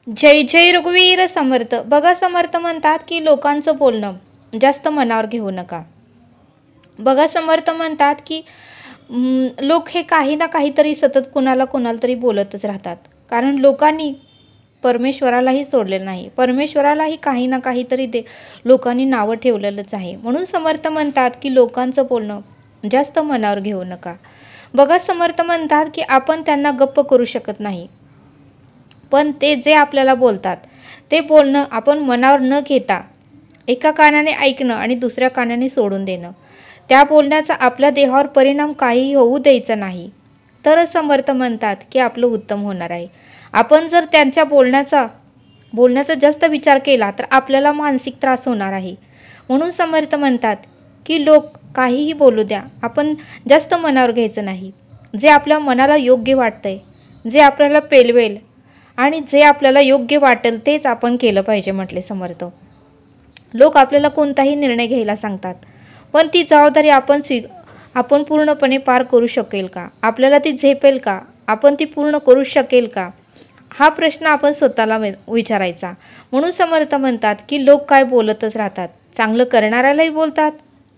जय जय रघुवीर समर्थ. बघा, समर्थ म्हणतात की लोकांचं बोलणं जास्त मनावर घेऊ नका. बघा, समर्थ म्हणतात की लोक हे काही ना काहीतरी सतत कुणाला तरी बोलतच राहतात. कारण लोकांनी परमेश्वरालाही सोडलेलं नाही. परमेश्वरालाही काही ना काहीतरी लोकांनी नावं ठेवलेलंच आहे. म्हणून समर्थ म्हणतात की लोकांचं बोलणं जास्त मनावर घेऊ नका. बघा, समर्थ म्हणतात की आपण त्यांना गप्प करू शकत नाही, पण ते जे आपल्याला बोलतात ते बोलणं आपण मनावर न घेता एका कानाने ऐकणं आणि दुसऱ्या कानाने सोडून देणं. त्या बोलण्याचा आपल्या देहावर परिणाम काही होऊ द्यायचा नाही, तरच समर्थ म्हणतात की आपलं उत्तम होणार आहे. आपण जर त्यांच्या बोलण्याचा जास्त विचार केला तर आपल्याला मानसिक त्रास होणार आहे. म्हणून समर्थ म्हणतात की लोक काहीही बोलू द्या, आपण जास्त मनावर घ्यायचं नाही. जे आपल्या मनाला योग्य वाटतंय, जे आपल्याला पेलवेल आणि जे आपल्याला योग्य वाटेल तेच आपण केलं पाहिजे म्हटले समर्थ. लोक आपल्याला कोणताही निर्णय घ्यायला सांगतात, पण ती जबाबदारी आपण पूर्णपणे पार करू शकेल का? आपल्याला ती झेपेल का? आपण ती पूर्ण करू शकेल का? हा प्रश्न आपण स्वतःला विचारायचा. म्हणून समर्थ म्हणतात की लोक काय बोलतच राहतात. चांगलं करणाऱ्यालाही बोलतात,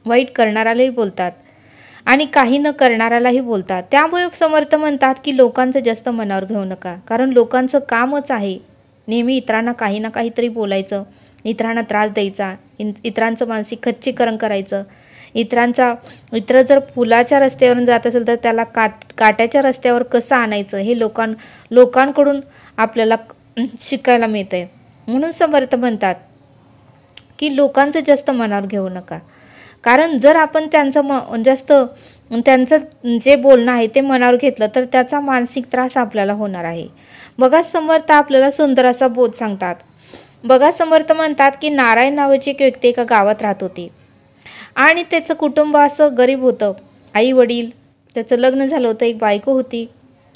वाईट करणाऱ्यालाही बोलतात आणि काही न करणाऱ्यालाही बोलतात. त्यामुळे समर्थ म्हणतात की लोकांचं जास्त मनावर घेऊ नका. कारण लोकांचं कामच आहे नेहमी इतरांना काही ना काहीतरी बोलायचं, इतरांना त्रास द्यायचा, इतरांचं मानसिक खच्चीकरण करायचं. इतर जर फुलाच्या रस्त्यावरून जात असेल तर त्याला काट्याच्या रस्त्यावर कसं आणायचं हे लोकांकडून आपल्याला शिकायला मिळतंय. म्हणून समर्थ म्हणतात की लोकांचं जास्त मनावर घेऊ नका. कारण जर आपण त्यांचं जे बोलणं आहे ते मनावर घेतलं तर त्याचा मानसिक त्रास आपल्याला होणार आहे. बघा, समर्थ आपल्याला सुंदर असा बोध सांगतात. बघा, समर्थ म्हणतात की नारायण नावाची एक व्यक्ती एका गावात राहत होती आणि त्याचं कुटुंब असं गरीब होतं. आई वडील, त्याचं लग्न झालं होतं, एक बायको होती,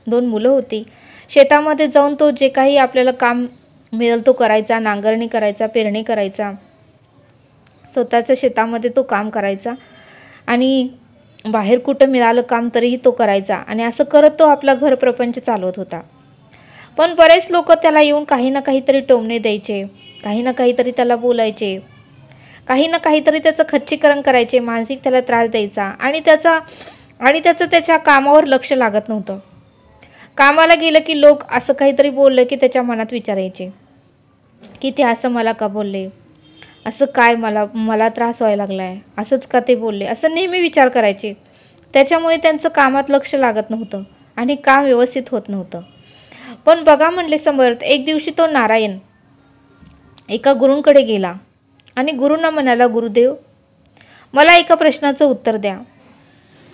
2 मुलं होती. शेतामध्ये जाऊन तो जे काही आपल्याला काम मिळेल तो करायचा, नांगरणी करायचा, पेरणी करायचा, स्वतःच्या शेतामध्ये तो काम करायचा आणि बाहेर कुठं मिळालं काम तरीही तो करायचा आणि असं करत तो आपला घर प्रपंच चालवत होता. पण बरेच लोक त्याला येऊन काही ना काहीतरी टोमणे द्यायचे, काही ना काहीतरी त्याला बोलायचे, काही ना काहीतरी त्याचं खच्चीकरण करायचे, मानसिक त्याला त्रास द्यायचा आणि त्याचं त्याच्या कामावर लक्ष लागत नव्हतं. कामाला गेलं की लोक असं काहीतरी बोललं की त्याच्या मनात विचारायचे की ते असं मला का बोलले, असं काय मला त्रास व्हायला लागला आहे, असंच का ते बोलले, असं नेहमी विचार करायचे. त्याच्यामुळे त्यांचं कामात लक्ष लागत नव्हतं आणि काम व्यवस्थित होत नव्हतं. पण बघा म्हणले समर्थ, एक दिवशी तो नारायण एका गुरूंकडे गेला आणि गुरूंना म्हणाला, गुरुदेव, मला एका प्रश्नाचं उत्तर द्या.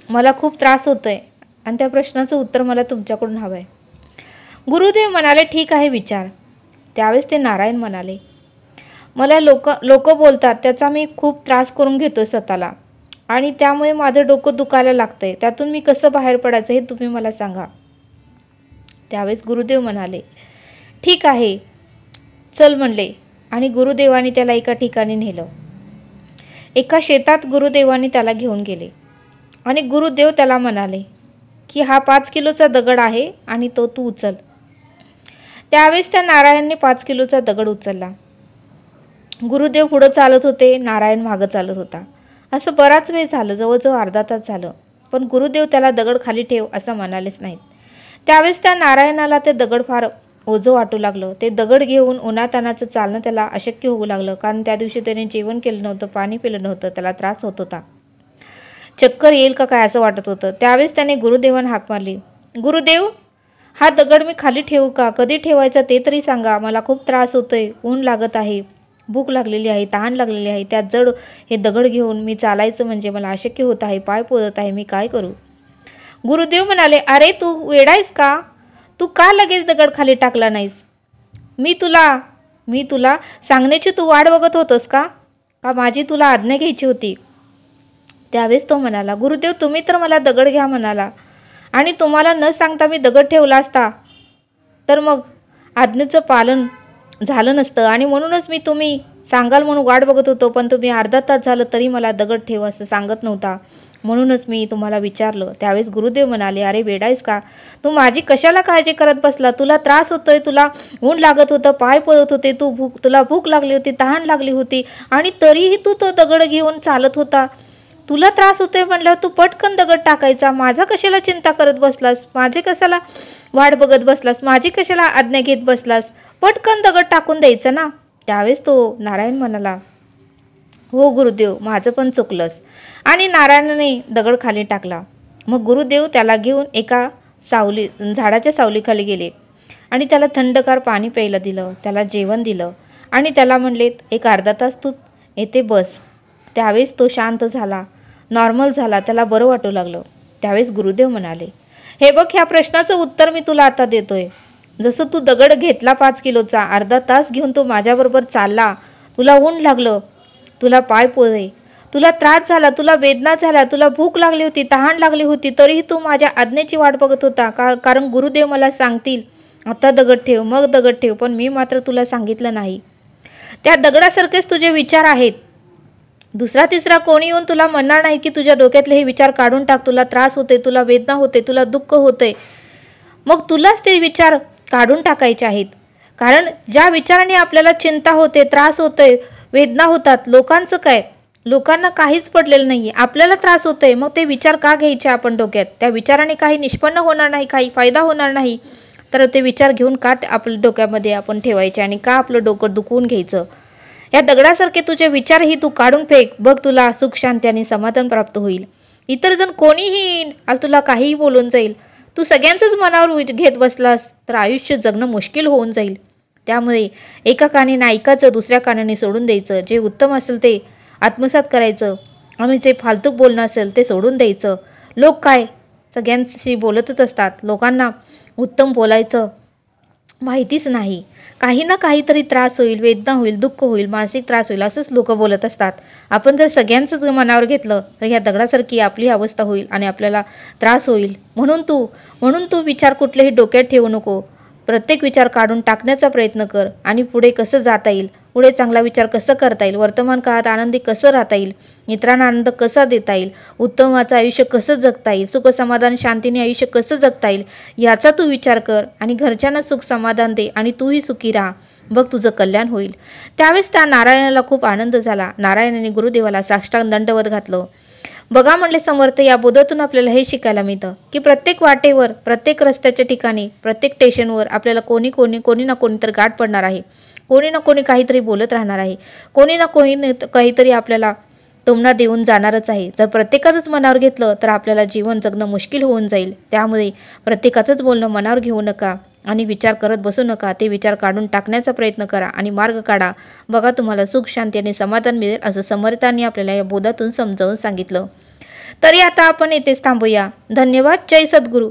मला खूप त्रास होतोय आणि त्या प्रश्नाचं उत्तर मला तुमच्याकडून हवं आहे. गुरुदेव म्हणाले, ठीक आहे, विचार. त्यावेळेस ते नारायण म्हणाले, मला लोक बोलतात त्याचा मी खूप त्रास करून घेतो स्वतःला आणि त्यामुळे माझं डोकं दुखायला लागतंय. त्यातून मी कसं बाहेर पडायचं हे तुम्ही मला सांगा. त्यावेळेस गुरुदेव म्हणाले, ठीक आहे, चल म्हणले आणि गुरुदेवांनी त्याला एका ठिकाणी नेलं. एका शेतात गुरुदेवांनी त्याला घेऊन गेले आणि गुरुदेव त्याला म्हणाले की हा 5 किलोचा दगड आहे आणि तो तू उचल. त्यावेळेस त्या नारायणने 5 किलोचा दगड उचलला. गुरुदेव पुढं चालत होते, नारायण मागं चालत होता. असं बराच वेळ झालं, जवळजवळ अर्धा तास झालं, पण गुरुदेव त्याला दगड खाली ठेव असं म्हणालेच नाहीत. त्यावेळेस त्या नारायणाला ते दगड फार ओझं वाटू लागलं. ते दगड घेऊन उन्हातानाचं चालणं त्याला अशक्य होऊ लागलं. कारण त्या दिवशी त्याने जेवण केलं नव्हतं, पाणी पिलं नव्हतं, त्याला त्रास होत होता. चक्कर येईल का काय असं वाटत होतं. त्यावेळेस त्याने गुरुदेवांना हाक मारली, गुरुदेव, हा दगड मी खाली ठेवू का? कधी ठेवायचा ते तरी सांगा. मला खूप त्रास होतोय, ऊन लागत आहे, भूक लागलेली आहे, तहान लागलेली आहे. त्यात जड हे दगड घेऊन मी चालायचं म्हणजे मला अशक्य होत आहे, पाय पोळत आहे, मी काय करू? गुरुदेव म्हणाले, अरे तू वेडायस का? तू का लगेच दगड खाली टाकला नाहीस? मी तुला सांगण्याची तू वाट बघत होतस का माझी तुला आज्ञा घ्यायची होती? त्यावेळेस तो म्हणाला, गुरुदेव, तुम्ही तर मला दगड घ्या म्हणाला आणि तुम्हाला न सांगता मी दगड ठेवला असता तर मग आज्ञेचं पालन झालं नसतं आणि म्हणूनच मी तुम्ही सांगाल म्हणून वाट बघत होतो. पण तुम्ही अर्धा तास झालं तरी मला दगड ठेव असं सांगत नव्हता म्हणूनच मी तुम्हाला विचारलं. त्यावेळेस गुरुदेव म्हणाले, अरे वेडायस का, तू माझी कशाला काळजी करत बसला? तुला त्रास होतोय, तुला ऊन लागत होतं, पाय पळत होते, तुला भूक लागली होती, तहान लागली होती, आणि तरीही तू तो दगड घेऊन चालत होता. तुला त्रास होतोय म्हणल्यावर तू पटकन दगड टाकायचा. माझा कशाला चिंता करत बसलास? माझे कशाला वाट बघत बसलास? माझी कशाला आज्ञा घेत बसलास? पटकन दगड टाकून द्यायचा ना. त्यावेळेस तो नारायण म्हणाला, हो गुरुदेव, माझं पण चुकलंच. आणि नारायणाने दगड खाली टाकला. मग गुरुदेव त्याला घेऊन एका झाडाच्या सावलीखाली गेले आणि त्याला थंडगार पाणी प्यायला दिलं, त्याला जेवण दिलं आणि त्याला म्हणलेत, एक अर्धा तास तू येथे बस. त्यावेळेस तो शांत झाला, नॉर्मल झाला, त्याला बरं वाटू लागलं. त्यावेळेस गुरुदेव म्हणाले, हे बघ, ह्या प्रश्नाचं उत्तर मी तुला आता देतोय. जसं तू दगड घेतला 5 किलोचा, अर्धा तास घेऊन तू माझ्याबरोबर चालला, तुला ऊन लागलं, तुला पाय पोळले, तुला त्रास झाला, तुला वेदना झाल्या, तुला भूक लागली होती, तहान लागली होती, तरीही तू माझ्या आज्ञेची वाट बघत होता. कारण गुरुदेव मला सांगतील, आता दगड ठेव, मग दगड ठेव, पण मी मात्र तुला सांगितलं नाही. त्या दगडासारखेच तुझे विचार आहेत. दुसरा तिसरा कोणी येऊन तुला म्हणणार नाही की तुझ्या डोक्यातले हे विचार काढून टाक, तुला त्रास होते, तुला वेदना होते, तुला दुःख होते. मग तुलाच ते विचार काढून टाकायचे आहेत. कारण ज्या विचाराने आपल्याला चिंता होते, त्रास होतोय, वेदना होतात, लोकांचं काय? लोकांना काहीच पडलेलं नाही आहे, आपल्याला त्रास होतोय. मग ते विचार का घ्यायचे आपण डोक्यात? त्या विचाराने काही निष्पन्न होणार नाही, काही फायदा होणार नाही. तर ते विचार घेऊन का आपल्या डोक्यामध्ये आपण ठेवायचे आणि का आपलं डोकं दुखवून घ्यायचं? या दगडासारखे तुझे विचारही तू काढून फेक, बघ तुला सुख, शांती आणि समाधान प्राप्त होईल. इतर जण कोणीही तुला काहीही बोलून जाईल, तू सगळ्यांचंच मनावर घेत बसलास तर आयुष्य जगणं मुश्किल होऊन जाईल. त्यामुळे एका कानाने ऐकायचं, दुसऱ्या कानाने सोडून द्यायचं. जे उत्तम असेल ते आत्मसात करायचं आणि जे फालतू बोलणं असेल ते सोडून द्यायचं. लोक काय सगळ्यांशी बोलतच असतात, लोकांना उत्तम बोलायचं माहितीच नाही. काही ना काहीतरी त्रास होईल, वेदना होईल, दुःख होईल, मानसिक त्रास होईल, असंच लोक बोलत असतात. आपण जर सगळ्यांचंच मनावर घेतलं तर ह्या दगडासारखी आपली अवस्था होईल आणि आपल्याला त्रास होईल. म्हणून तू विचार कुठलेही डोक्यात ठेवू नको. प्रत्येक विचार काढून टाकण्याचा प्रयत्न कर आणि पुढे कसं जाता येईल, पुढे चांगला विचार कसं करता येईल, वर्तमान काळात आनंदी कसं राहता येईल, मित्रांना आनंद कसा देता येईल, उत्तमाचं आयुष्य कसं जगता येईल, सुख समाधान शांतीने आयुष्य कसं जगता येईल, याचा तू विचार कर आणि घरच्यांना सुख समाधान दे आणि तूही सुखी राहा. बघ तुझं कल्याण होईल. त्यावेळेस त्या नारायणाला खूप आनंद झाला. नारायणाने गुरुदेवाला साष्टांग दंडवत घातलं. बघा म्हणले समर्थ, या बोधातून आपल्याला हे शिकायला मिळतं की प्रत्येक वाटेवर, प्रत्येक रस्त्याच्या ठिकाणी, प्रत्येक स्टेशनवर आपल्याला कोणी ना कोणी तर गाठ पडणार आहे. कोणी ना कोणी काहीतरी बोलत राहणार आहे. कोणी ना कोणी काहीतरी आपल्याला टोमणा देऊन जाणारच आहे. जर प्रत्येकाचंच मनावर घेतलं तर आपल्याला जीवन जगणं मुश्किल होऊन जाईल. त्यामुळे प्रत्येकाचंच बोलणं मनावर घेऊ नका आणि विचार करत बसू नका. ते विचार काढून टाकण्याचा प्रयत्न करा आणि मार्ग काढा. बघा तुम्हाला सुख, शांती आणि समाधान मिळेल, असं समर्थांनी आपल्याला या बोधातून समजावून सांगितलं. तरी आता आपण येथेच थांबूया. धन्यवाद. जय सद्गुरू.